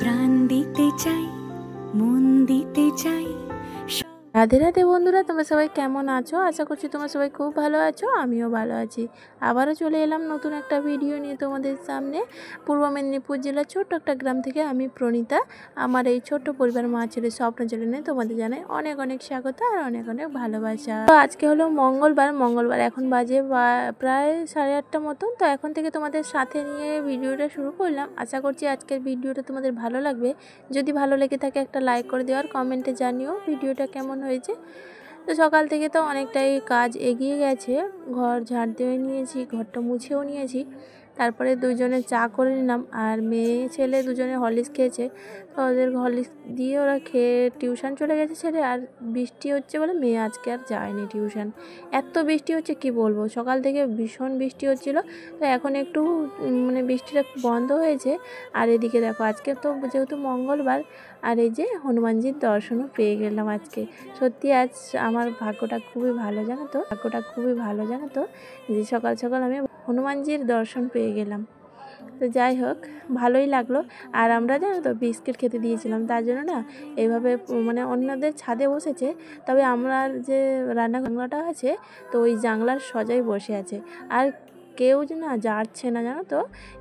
প্রাণ দিতে চাই, মন দিতে চাই। রাধে রাধে বন্ধুরা, তোমরা সবাই কেমন আছো? আশা করছি তোমরা সবাই খুব ভালো আছো, আমিও ভালো আছি। আবারও চলে এলাম নতুন একটা ভিডিও নিয়ে তোমাদের সামনে। পূর্ব মেদিনীপুর জেলার ছোট্ট একটা গ্রাম থেকে আমি প্রণীতা। আমার এই ছোট্ট পরিবার মা ছেলে স্বপ্ন চ্যানেলে তোমাদের জানাই অনেক অনেক স্বাগত আর অনেক অনেক ভালোবাসা। তো আজকে হলো মঙ্গলবার এখন বাজে প্রায় 8:30 মতন। তো এখন থেকে তোমাদের সাথে নিয়ে ভিডিওটা শুরু করলাম। আশা করছি আজকের ভিডিওটা তোমাদের ভালো লাগবে। যদি ভালো লেগে থাকে একটা লাইক করে দেওয়ার, কমেন্টে জানিও ভিডিওটা কেমন হয়েছে। তো সকাল থেকে তো অনেকটাই কাজ এগিয়ে গেছে। ঘর ঝাড় দিয়ে নিয়েছি, ঘরটা মুছেও নিয়েছি। তারপরে দুজনে চা করে নিলাম, আর মেয়ে ছেলে দুজনে হরলিক্স খেয়েছে। তো ওদের হরলিক্স দিয়ে ওরা খেয়ে টিউশন চলে গেছে ছেলে। আর বৃষ্টি হচ্ছে বলে মেয়ে আজকে আর যায়নি টিউশন। এত বৃষ্টি হচ্ছে কি বলবো, সকাল থেকে ভীষণ বৃষ্টি হচ্ছিল। তো এখন একটু মানে বৃষ্টিটা বন্ধ হয়েছে। আর এদিকে দেখো আজকে তো যেহেতু মঙ্গলবার, আর এই যে হনুমানজির দর্শনও পেয়ে গেলাম আজকে। সত্যি আজ আমার ভাগ্যটা খুবই ভালো জানো তো যে সকাল সকাল আমি হনুমানজির দর্শন পেয়ে গেলাম। তো যাই হোক, ভালোই লাগলো। আর আমরা জানো তো বিস্কিট খেতে দিয়েছিলাম, তার জন্য না এইভাবে মানে অন্যদের ছাদে বসেছে, তবে আমরা যে জানলাটা আছে তো ওই জানলার সজাই বসে আছে। আর কেউ যে না যাচ্ছে না জানো তো,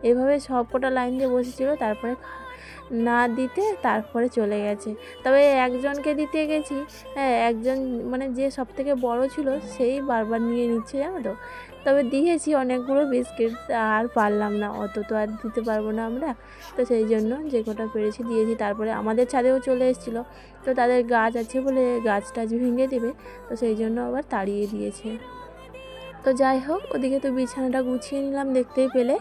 এভাবে সব কটা লাইন দিয়ে বসেছিল। তারপরে না দিতে তারপরে চলে গেছে। তবে একজনকে দিতে গেছি, হ্যাঁ একজন মানে যে সব থেকে বড় ছিল সেই বারবার নিয়ে নিচ্ছে জানো তো। তবে দিয়েছি অনেকগুলো বিস্কিট, আর পারলাম না, অত তো আর দিতে পারবো না আমরা। তো সেই জন্য যে কটা পেরেছি দিয়েছি। তারপরে আমাদের ছাদেও চলে এসেছিলো, তো তাদের গাছ আছে বলে গাছ টাছ ভেঙে দেবে, তো সেই জন্য আবার তাড়িয়ে দিয়েছে। তো যাই হোক, ওদিকে তো বিছানাটা গুছিয়ে নিলাম দেখতেই পেলে।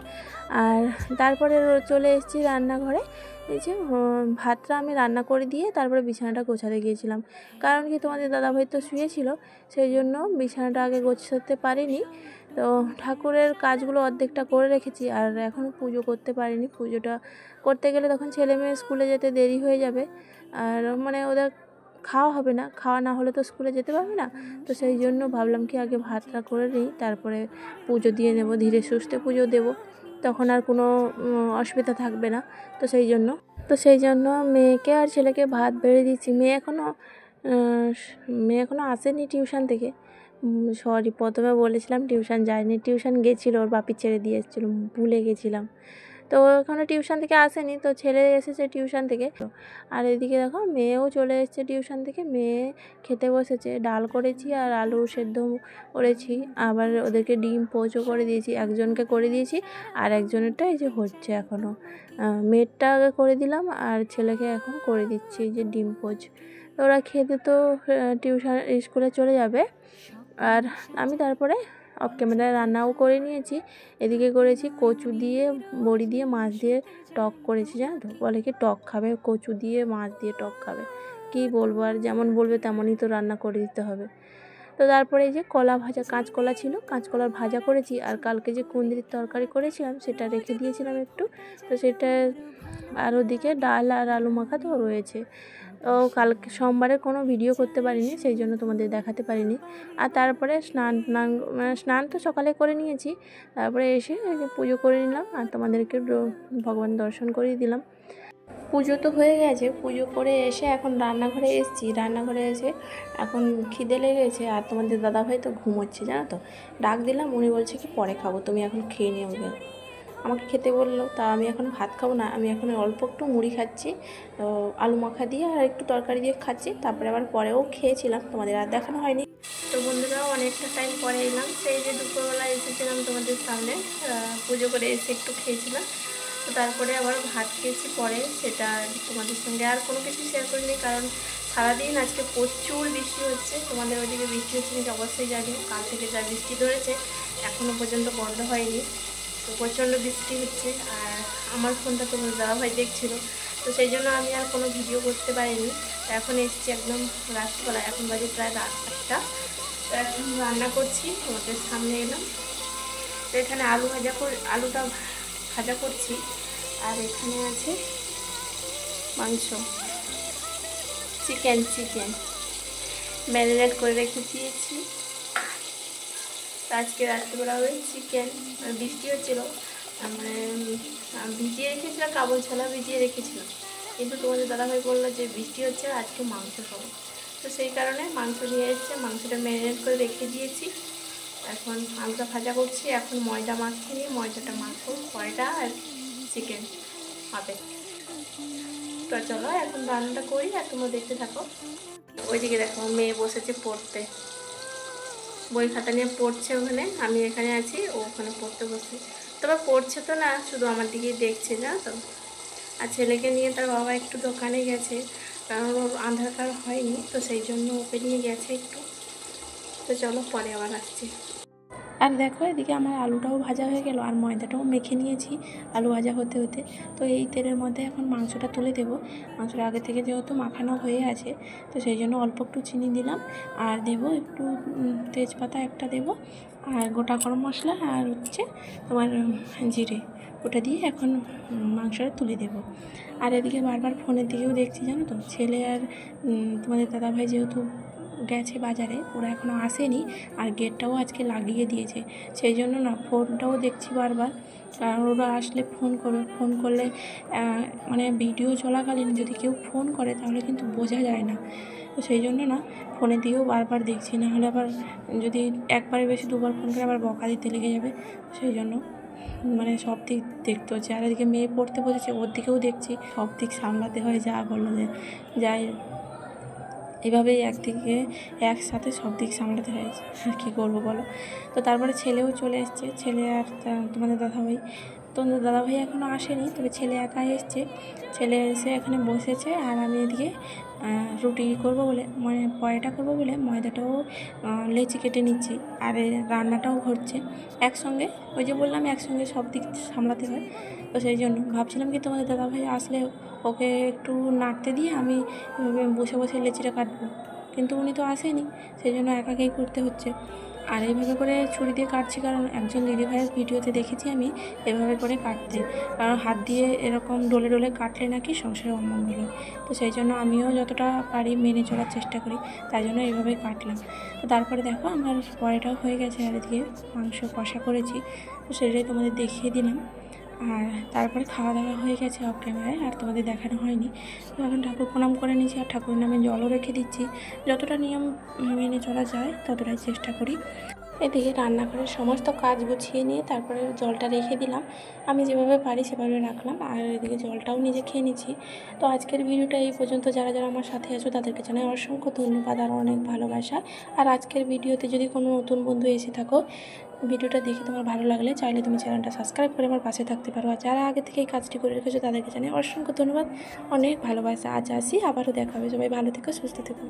আর তারপরে চলে এসেছি রান্নাঘরে। এই যে ভাতটা আমি রান্না করে দিয়ে তারপরে বিছানাটা গোছাতে গিয়েছিলাম। কারণ কি, তোমাদের দাদাভাই তো শুয়েছিল, সেই জন্য বিছানাটা আগে গোছাতে পারিনি। তো ঠাকুরের কাজগুলো অর্ধেকটা করে রেখেছি, আর এখনও পুজো করতে পারিনি। পুজোটা করতে গেলে তখন ছেলে মেয়ে স্কুলে যেতে দেরি হয়ে যাবে, আর মানে ওদের খাওয়া হবে না, খাওয়া না হলে তো স্কুলে যেতে পারবে না। তো সেই জন্য ভাবলাম কি আগে ভাতটা করে নিই, তারপরে পুজো দিয়ে নেব, ধীরে সুস্থে পুজো দেব, তখন আর কোনো অসুবিধা থাকবে না। তো সেই জন্য মেয়েকে আর ছেলেকে ভাত বেড়ে দিচ্ছি। মেয়ে এখনও আসেনি টিউশন থেকে। সরি, প্রথমে বলেছিলাম টিউশন যায়নি, টিউশন গেছিলো, ওর বাপি ছেড়ে দিয়ে এসেছিলো, ভুলে গেছিলাম। তো ওখানে টিউশন থেকে আসেনি, তো ছেলে এসেছে টিউশন থেকে। আর এদিকে দেখো মেয়েও চলে এসেছে টিউশন থেকে। মেয়ে খেতে বসেছে, ডাল করেছি আর আলু সেদ্ধ করেছি, আবার ওদেরকে ডিম পোচও করে দিয়েছি। একজনকে করে দিয়েছি, আর একজনেরটা এই যে হচ্ছে এখনও। মেয়েরটা আগে করে দিলাম, আর ছেলেকে এখন করে দিচ্ছি এই যে ডিম পোচ। তো ওরা খেতে তো টিউশন স্কুলে চলে যাবে। আর আমি তারপরে অফ ক্যামেরায় রান্নাও করে নিয়েছি। এদিকে করেছি কচু দিয়ে বড়ি দিয়ে মাছ দিয়ে টক করেছি, জানো তো। বলে কি টক খাবে, কচু দিয়ে মাছ দিয়ে টক খাবে, কি বলবো আর, যেমন বলবে তেমনই তো রান্না করে দিতে হবে। তো তারপরে এই যে কলা ভাজা, কাঁচকলা ছিল, কাঁচকলার ভাজা করেছি। আর কালকে যে কুঁদরির তরকারি করেছিলাম সেটা রেখে দিয়েছিলাম একটু, তো সেটা। আর ওদিকে ডাল আর আলু মাখা তো রয়েছে। তো কালকে সোমবারে কোনো ভিডিও করতে পারিনি, সেই জন্য তোমাদের দেখাতে পারিনি। আর তারপরে স্নান তো সকালে করে নিয়েছি। তারপরে এসে পুজো করে নিলাম, আর তোমাদেরকে ভগবান দর্শন করিয়ে দিলাম। পুজো তো হয়ে গেছে, পুজো করে এসে এখন রান্নাঘরে এসেছি। রান্নাঘরে এসে এখন খিদে লেগেছে, আর তোমাদের দাদাভাই তো ঘুমোচ্ছে জানো তো। ডাক দিলাম, উনি বলছে কি পরে খাবো, তুমি এখন খেয়ে নিও। আমাকে খেতে বললো, তা আমি এখন ভাত খাবো না, আমি এখন অল্প একটু মুড়ি খাচ্ছি, আলু মাখা দিয়ে আর একটু তরকারি দিয়ে খাচ্ছি। তারপরে আবার পরেও খেয়েছিলাম, তোমাদের আর দেখানো হয়নি। তো বন্ধুরা, অনেকটা টাইম পরে এলাম, সেই যে দুপুরবেলা এসেছিলাম তোমাদের সামনে, পুজো করে এসে একটু খেয়েছিলাম। তো তারপরে আবার ভাত খেয়েছি পরে, সেটা তোমাদের সঙ্গে আর কোনো কিছু শেয়ার করিনি, কারণ সারাদিন আজকে প্রচুর বৃষ্টি হচ্ছে। তোমাদের ওইদিকে বৃষ্টি হচ্ছে নাকি অবশ্যই জানিও। কাল থেকে যা বৃষ্টি ধরেছে এখনও পর্যন্ত বন্ধ হয়নি, তো প্রচণ্ড বৃষ্টি হচ্ছে। আর আমার ফোনটা তো দাদাভাই দেখছিল, তো সেই জন্য আমি আর কোনো ভিডিও করতে পারিনি। তো এখন এসেছি একদম রাত্রিবেলা, এখন বাজে প্রায় রাত 8টা। তো এখন রান্না করছি, তোমাদের সামনে এলাম। তো এখানে আলুটা ভাজা করছি, আর এখানে আছে মাংস, চিকেন ম্যারিনেট করে রেখে দিয়েছি। আজকে রাত্রিবেলা ওই চিকেন, বৃষ্টি হচ্ছিলো, মানে ভিজিয়ে রেখেছিলাম, কাবুল ছোলা ভিজিয়ে রেখেছিলাম, কিন্তু তোমাদের দাদাভাই বললো যে বৃষ্টি হচ্ছে আজকে মাংস খাবো, তো সেই কারণে মাংস নিয়ে এসেছে। মাংসটা ম্যারিনেট করে রেখে দিয়েছি। এখন আলুটা ভাজা করছি। এখন ময়দা মাখিয়ে নিয়ে ময়দাটা মাখবো, ময়দা আর চিকেন হবে। তো চলো এখন রান্নাটা করি আর তোমরা দেখতে থাকো। ওইদিকে দেখো মেয়ে বসেছে পড়তে, বই খাতা নিয়ে পড়ছে ওখানে, আমি এখানে আছি, ও ওখানে পড়তে বসে। তবে পড়ছে তো না, শুধু আমার দিকেই দেখছে, জানো তো। আর ছেলেকে নিয়ে তার বাবা একটু দোকানে গেছে, কারণ ওর আধার কার্ড হয়নি, তো সেই জন্য ওকে নিয়ে গেছে একটু। তো চলো পরে আবার আসছি। আর দেখো এদিকে আমার আলুটাও ভাজা হয়ে গেল আর ময়দাটাও মেখে নিয়েছি আলু ভাজা হতে হতে। তো এই তেলের মধ্যে এখন মাংসটা তুলে দেবো। মাংসটা আগে থেকে যেহেতু মাখানো হয়ে আছে, তো সেই জন্য অল্প একটু চিনি দিলাম আর দেবো একটু তেজপাতা একটা দেবো, আর গোটা গরম মশলা আর হচ্ছে তোমার জিরে, ওটা দিয়ে এখন মাংসটা তুলে দেবো। আর এদিকে বারবার ফোনের দিকেও দেখছি, জানো তো, ছেলে আর তোমাদের দাদাভাই যেহেতু গেছে বাজারে, ওরা এখনও আসেনি আর গেটটাও আজকে লাগিয়ে দিয়েছে। সেই জন্য না ফোনটাও দেখছি বারবার, কারণ ওরা আসলে ফোন করলে মানে ভিডিও চলাকালীন যদি কেউ ফোন করে তাহলে কিন্তু বোঝা যায় না। তো সেই জন্য না ফোনের দিকেও বারবার দেখছি, না হলে আবার যদি একবারে বেশি দুবার ফোন করে আবার বকা দিতে লেগে যাবে। সেই জন্য মানে সব দিক দেখতে হচ্ছে। আর এদিকে মেয়ে পড়তে বসেছে, ওর দিকেও দেখছি, সব দিক সামলাতে হয়। যা বললো যে যাই, এভাবেই একদিকে একসাথে সব দিক সামলাতে হয়েছে, আর কী করবো বলো। তো তারপরে ছেলেও চলে এসছে, ছেলে আর তোমাদের দাদাভাই এখনও আসেনি, তবে ছেলে একাই এসছে। ছেলে এসে এখানে বসেছে আর আমি এদিকে রুটি করব বলে, মানে পরোটা করব বলে ময়দাটাও লেচি কেটে নিচ্ছি আর রান্নাটাও হচ্ছে একসঙ্গে। ওই যে বললাম একসঙ্গে সব দিক সামলাতে হয়। তো সেই জন্য ভাবছিলাম কি তোমাদের দাদাভাই আসলে ওকে একটু নাড়তে দিয়ে আমি বসে বসে লেচিটা কাটবো, কিন্তু উনি তো আসেনি, সেই জন্য একাকেই করতে হচ্ছে। আর এইভাবে করে ছুরি দিয়ে কাটছি, কারণ একজন দিদিভাইয়ের ভিডিওতে দেখেছি আমি এভাবে করে কাটতে, কারণ হাত দিয়ে এরকম ডলে ডলে কাটলে নাকি সংসারে অমঙ্গল হয়। তো সেই জন্য আমিও যতটা পারি মেনে চলার চেষ্টা করি, তাই জন্য এইভাবেই কাটলাম। তো তারপরে দেখো আমার পরোটাও হয়ে গেছে আর এদিকে মাংস কষা করেছি, তো সেটাই তোমাদের দেখিয়ে দিলাম। আর তারপরে খাওয়া দাওয়া হয়ে গেছে অফ ক্যামেরায়, আর তোমাদের দেখানো হয়নি। তো এখন ঠাকুর প্রণাম করে নিয়েছি আর ঠাকুরের নামে জলও রেখে দিচ্ছি। যতটা নিয়ম মেনে চলা যায় ততটাই চেষ্টা করি। এদিকে রান্নাঘরের সমস্ত কাজ গুছিয়ে নিয়ে তারপরে জলটা রেখে দিলাম, আমি যেভাবে পারি সেভাবে রাখলাম। আর এদিকে জলটাও নিজে খেয়ে নিচ্ছি। তো আজকের ভিডিওটা এই পর্যন্ত। যারা যারা আমার সাথে আছো তাদেরকে জানাই অসংখ্য ধন্যবাদ আর অনেক ভালোবাসা। আর আজকের ভিডিওতে যদি কোনো নতুন বন্ধু এসে থাকো, ভিডিওটা দেখে তোমার ভালো লাগলে চাইলে তুমি চ্যানেলটা সাবস্ক্রাইব করে আমার পাশে থাকতে পারো। আর যারা আগে থেকে এই কাজটি করে রেখেছো তাদেরকে জানাই অসংখ্য ধন্যবাদ, অনেক ভালোবাসা। আজ আসি, আবারও দেখা হবে। সবাই ভালো থেকো, সুস্থ থেকো।